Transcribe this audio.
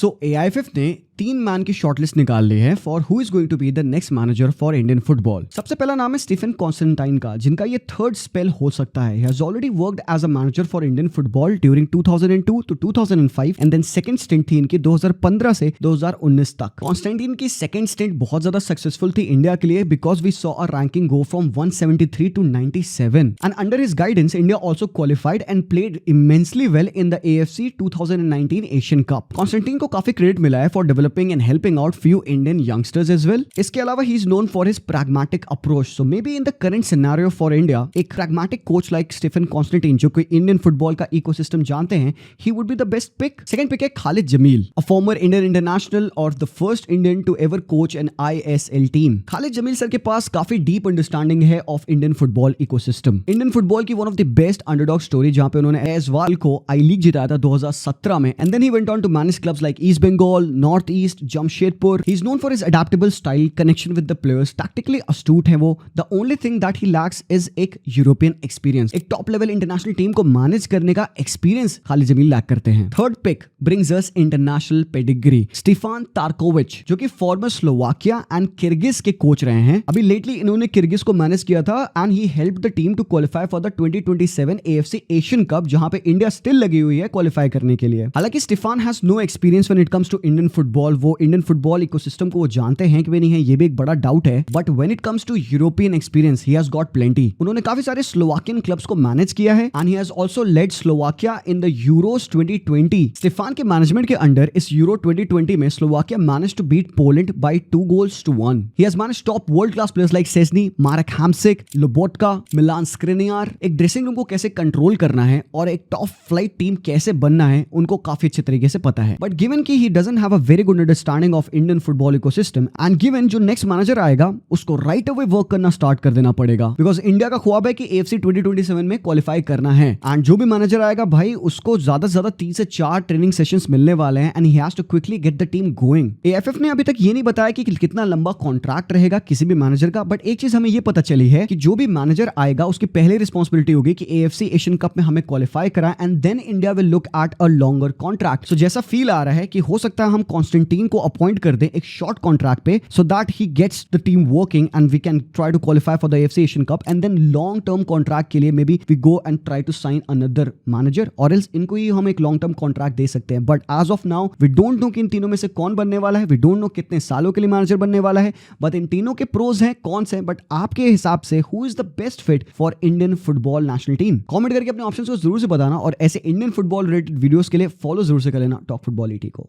सो AIFF ने 3 man की shortlist निकाल ली है for who is going to be the next manager for Indian football. सबसे पहला नाम है स्टीफन कॉन्स्टेंटाइन का, जिनका ये थर्ड स्पेल हो सकता है। He has already worked as a manager for Indian football during 2002 to 2005 and then second stint थी इनकी 2015 से 2019 तक। कॉन्स्टेंटाइन की सेकंड स्टिंट बहुत ज्यादा सक्सेसफुल थी इंडिया के लिए because we saw a ranking go from 173 to 97 and under his guidance India also qualified and played immensely well in the AFC 2019 Asian Cup। Constantine को काफी क्रेडिट मिला है for developing and helping out few Indian youngsters as well. इसके अलावा he is known for his pragmatic approach, so maybe in the current scenario for India एक pragmatic coach like Stephen Constantine जो कोई Indian football का ecosystem जानते हैं, he would be the best pick। Second pick है Khalid Jamil, a former Indian international और the first Indian to ever coach an ISL team। Khalid Jamil sir के पास काफी डीप अंडरस्टैंडिंग है of Indian football ecosystem. Indian football की one of the best underdog story जहां पे उन्होंने एजवाल को आई लीग जिताया था 2017 में and then he went on to manage clubs like East Bengal, North East, Jamshedpur. He is known for his adaptable style, connection with the players, tactically astute है वो। The only thing that he lacks is एक यूरोपियन एक्सपीरियंस। एक top level international team को manage करने का experience Khalid Jamil lack करते हैं। Third pick brings us international pedigree, Stefan Tarkovic, जो कि फॉर्मर स्लोवाकिया एंड किर्गिज के कोच रहे हैं। अभी लेटली इन्होंने किर्गिज को मैनेज किया था and he helped the team to qualify for the 2027 AFC Asian cup, जहां पे इंडिया स्टिल लगी हुई है क्वालिफाई करने के लिए। हालांकि Stefan has no experience when it comes to Indian football. वो इंडियन फुटबॉल इकोसिस्टम को वो जानते हैं कि वे नहीं है, ये भी एक बड़ा डाउट है, but when it comes to European experience he has got plenty. उन्होंने काफी सारे स्लोवाकियन क्लब्स को मैनेज किया है and he has also led Slovakia in the euros 2020। Stefan के मैनेजमेंट के अंडर इस यूरो 2020 में Slovakia manage to beat Poland by 2-1। He has managed top world class players like Sesni, Marek Hamsik, लोबोटका, मिलान स्क्रिनियार। एक dressing room को कैसे control करना है और एक टॉप फ्लाइट टीम कैसे बनना है उनको काफी अच्छे तरीके से पता है। बट गिवन कि he doesn't have a very good understanding of Indian football ecosystem and given जो नेक्स्ट मैनेजर आएगा उसको राइट अवे वर्क करना स्टार्ट कर देना पड़ेगा बिकॉज इंडिया का ख्वाब है कि AFC 2027 में क्वालिफाई करना है एंड जो भी मैनेजर आएगा भाई उसको ज्यादा से ज्यादा 3 से 4 ट्रेनिंग सेशंस मिलने वाले हैं and he has to quickly get the team going. AIFF ने अभी तक ये नहीं बताया कि कितना लंबा कॉन्ट्रैक्ट रहेगा किसी भी मैनेजर का, बट एक चीज हमें ये पता चली है कि जो भी मैनेजर आएगा उसकी पहली रिस्पॉन्सिबिलिटी होगी कि AFC एशियन कप में हमें क्वालिफाई करा and then India will look at a longer contract. So जैसा फील आ रहा है कि हो सकता है हम कॉन्स्टेंटीन को अपॉइंट कर दें एक शॉर्ट कॉन्ट्रैक्ट पे so that he gets the team working and we can try to qualify for the AFC Asian cup and then long term contract के लिए maybe we go and try to sign another manager or else इनको ही हम एक long term contract दे सकते हैं। But as of now we don't know कि इन तीनों में से कौन बनने वाला है, वी डोंट नो कितने सालों के लिए मैनेजर बनने वाला है, बट इन तीनों के प्रोज हैं कौन से। बट आपके हिसाब से who is the best fit for Indian football national team? Comment करके अपने ऑप्शंस को जरूर से बताना और ऐसे इंडियन फुटबॉल रिलेटेड वीडियोस के लिए फॉलो जरूर से कर लेना टॉक फुटबॉल ET को।